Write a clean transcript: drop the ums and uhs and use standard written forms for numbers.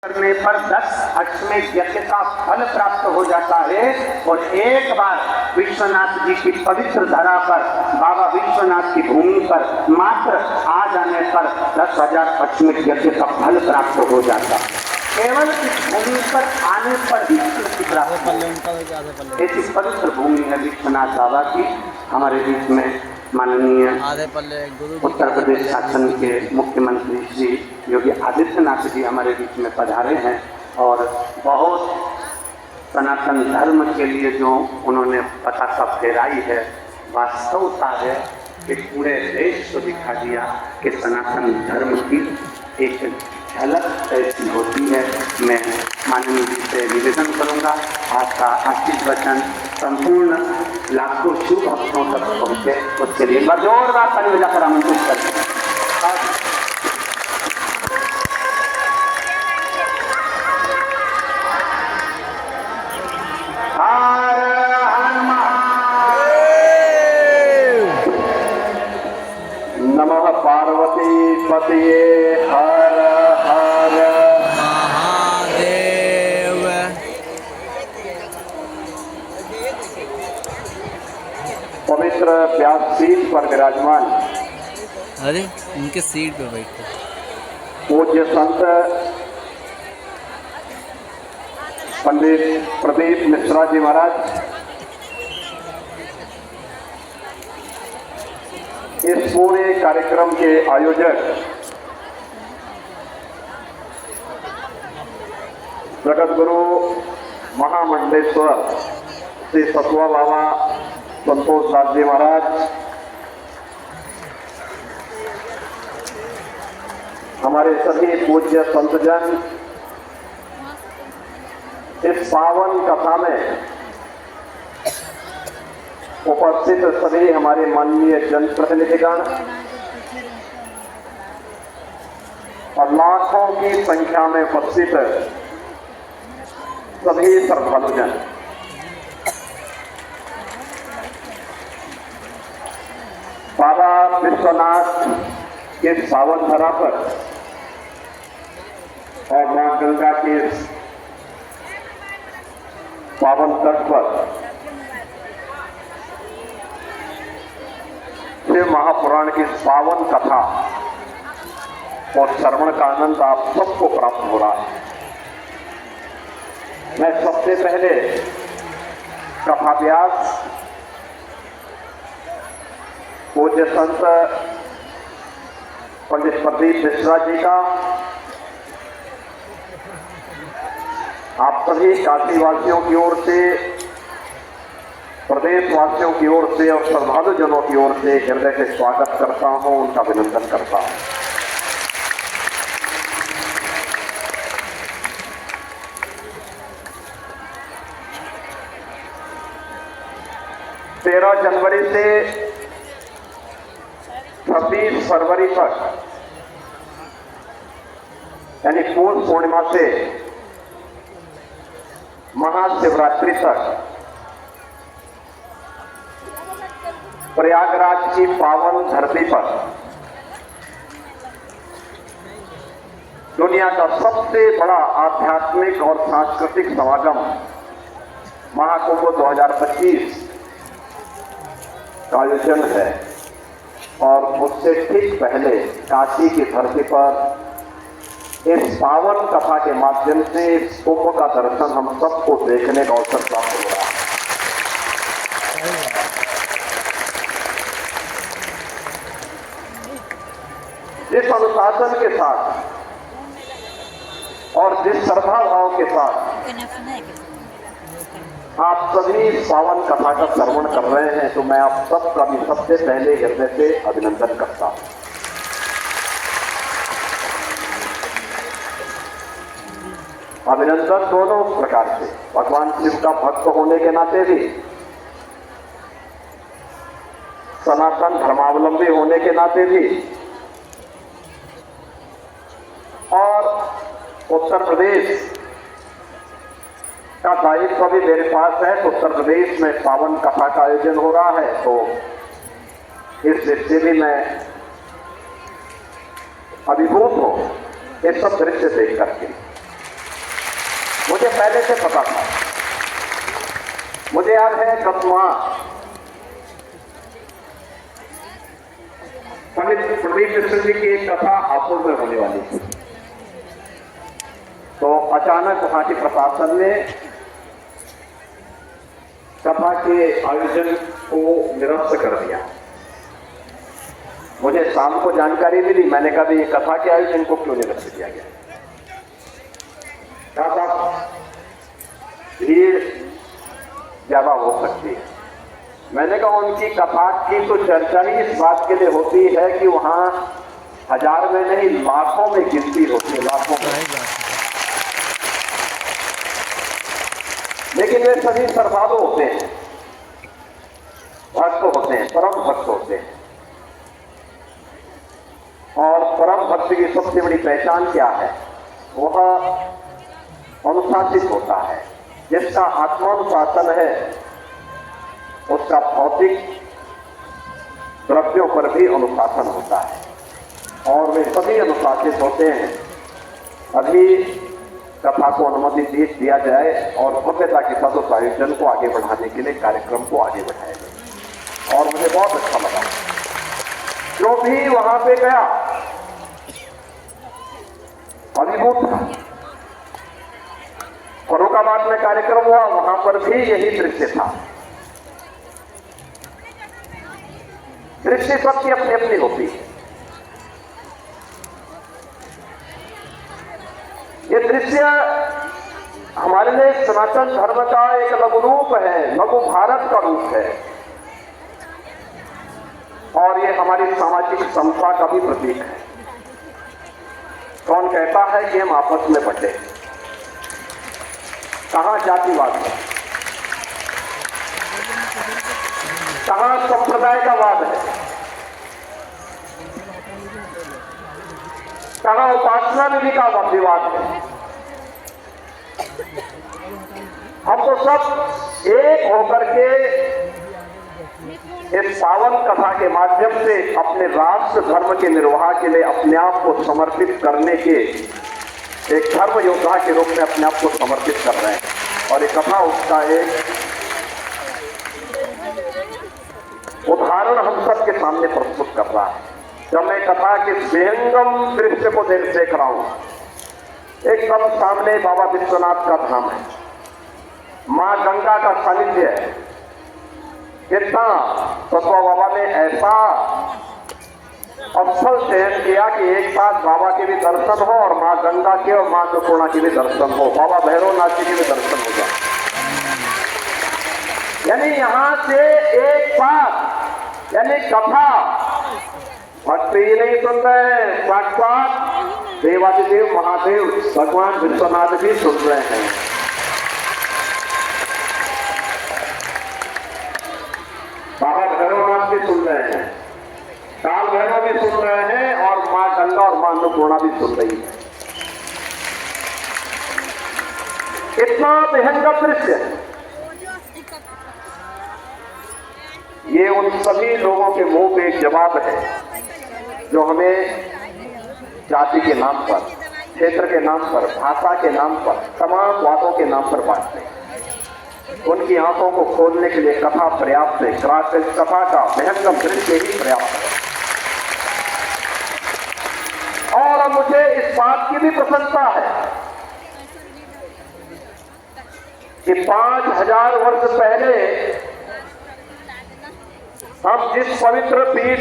करने पर 10 अश्वमेध यज्ञ का फल प्राप्त हो जाता है। और एक बार विश्वनाथ जी की पवित्र धरा पर, बाबा विश्वनाथ की भूमि पर मात्र आ जाने पर 10,000 अश्वमेध यज्ञ का फल प्राप्त हो जाता है। केवल इस भूमि पर आने पर ही ऐसी पवित्र भूमि है विश्वनाथ बाबा की। हमारे बीच में माननीय उत्तर प्रदेश शासन के मुख्यमंत्री श्री योगी आदित्यनाथ जी हमारे बीच में पधारे हैं और बहुत सनातन धर्म के लिए जो उन्होंने पताका फहराई है, वास्तवता है कि पूरे देश को दिखा दिया कि सनातन धर्म की एक झलक ऐसी होती है। मैं माननीय जी से निवेदन करूंगा, आपका आशीष वचन संपूर्ण लाखों शुभ भक्तों तक पहुंचे, उसके लिए जोरदार ताली बजाकर आमंत्रित करते हैं। नमः पार्वती पतये हर हर महादेव। पवित्र व्यास सीट पर विराजमान अरे उनके सीट पे बैठो। पूज्य संत पंडित प्रदीप मिश्रा जी महाराज, इस पूरे कार्यक्रम के आयोजक जगत गुरु महामंडलेश्वर श्री सतवा बाबा संतोष दास जी महाराज, हमारे सभी पूज्य संतजन, इस पावन कथा में उपस्थित सभी हमारे माननीय जनप्रतिनिधिगण और लाखों की संख्या में उपस्थित सभी श्रद्धालुजन, बाबा विश्वनाथ के पावन धरा पर और मां गंगा के पावन तट पर शिव महापुराण की पावन कथा और श्रवण का आनंद आप सबको प्राप्त हो रहा है। मैं सबसे पहले कथा व्यास पूज्य संत पंडित प्रदीप मिश्रा जी का आप सभी काशीवासियों की ओर से, प्रदेशवासियों की ओर से और श्रद्धालु जनों की ओर से हृदय से स्वागत करता हूं, उनका अभिनंदन करता हूं। तेरह जनवरी से 26 फरवरी तक, यानी पूर्ण पूर्णिमा से महाशिवरात्रि तक प्रयागराज की पावन धरती पर दुनिया का सबसे बड़ा आध्यात्मिक और सांस्कृतिक समागम महाकुंभ 2025 का आयोजन है। और उससे ठीक पहले काशी की धरती पर इस पावन कथा के माध्यम से इस कुंभ का दर्शन हम सबको देखने का अवसर प्राप्त हो रहा है। जिस अनुशासन के साथ और जिस श्रद्धा भाव के साथ आप सभी पावन कथा का श्रवण कर रहे हैं, तो मैं आप सबका भी सबसे पहले हृदय से अभिनंदन करता हूं। अभिनंदन दोनों प्रकार से, भगवान शिव का भक्त होने के नाते भी, सनातन धर्मावलंबी होने के नाते भी, और उत्तर प्रदेश का दायित्व भी मेरे पास है। तो उत्तर प्रदेश में पावन कथा का आयोजन हो रहा है, तो इस दृष्टि भी मैं अभिभूत हूं ये सब दृश्य देख करके। मुझे पहले से पता था। मुझे याद है कथुआ पंडित प्रदीप मिश्र जी की एक कथा हापुड़ में होने वाली थी, तो अचानक वहां के प्रशासन ने कथा के आयोजन को निरस्त कर दिया। मुझे शाम को जानकारी मिली, मैंने कहा ये कथा के आयोजन को क्यों निरस्त किया गया? कहा भीड़ ज्यादा हो सकती है। मैंने कहा उनकी कथा की तो चर्चा ही इस बात के लिए होती है कि वहां हजार में नहीं लाखों में गिनती होती है, लाखों में। लेकिन वे सभी श्रद्धालु होते हैं, भक्त होते हैं, परम भक्त होते हैं। और परम भक्त की सबसे बड़ी पहचान क्या है? वह अनुशासित होता है। जिसका आत्मानुशासन है उसका भौतिक द्रव्यों पर भी अनुशासन होता है, और वे सभी अनुशासित होते हैं। अभी कथा को अनुमति दिया जाए और भव्यता के साथ उस आयोजन को आगे बढ़ाने के लिए कार्यक्रम को आगे बढ़ाया जाए। और मुझे बहुत अच्छा लगा, जो भी वहां पे गया अभिभूत था। फर्रुखाबाद में कार्यक्रम हुआ, वहां पर भी यही दृश्य था। दृश्य सबकी अपनी अपनी होती है। ये दृश्य हमारे लिए सनातन धर्म का एक लघु रूप है, लघु भारत का रूप है, और ये हमारी सामाजिक समता का भी प्रतीक है। कौन कहता है कि हम आपस में बंटे? कहां जातिवाद है, कहां संप्रदाय का वाद है, कहां उपासना विधि का विवाद है? हम तो सब एक होकर के इस पावन कथा के माध्यम से अपने राष्ट्र धर्म के निर्वाह के लिए अपने आप को समर्पित करने के एक धर्म योद्धा के रूप में अपने आप को समर्पित कर रहे हैं। और ये कथा उसका एक उदाहरण हम सबके सामने प्रस्तुत कर रहा है। जब मैं कथा के विहंगम दृश्य को देख रहा हूं, एकदम सामने बाबा विश्वनाथ का धाम है, मां गंगा का सानिध्य है। कितना सतवा बाबा ने ऐसा अवसर चयन किया कि एक साथ बाबा के भी दर्शन हो और मां गंगा के और मां अन्नपूर्णा के भी दर्शन हो, बाबा भैरवनाथ जी के भी दर्शन हो जाए। यानी यहां से एक साथ, यानी कथा भक्ति नहीं सुन रहे हैं, साक्षात देवादिदेव महादेव भगवान विश्वनाथ भी सुन रहे हैं। बाबा भैरवनाथ भी सुन रहे हैं, काल भैरव भी सुन रहे हैं, और मां गंगा और मां अन्नपूर्णा भी सुन रही है। इतना भयंकर दृश्य, ये उन सभी लोगों के मुंह पे एक जवाब है जो हमें जाति के नाम पर, क्षेत्र के नाम पर, भाषा के नाम पर, तमाम बातों के नाम पर बांटते हैं। उनकी आंखों को खोलने के लिए कथा पर्याप्त है, कथा का भयंकर दृश्य ही पर्याप्त है। और मुझे इस बात की भी प्रसन्नता है कि 5000 वर्ष पहले हम जिस पवित्र पीठ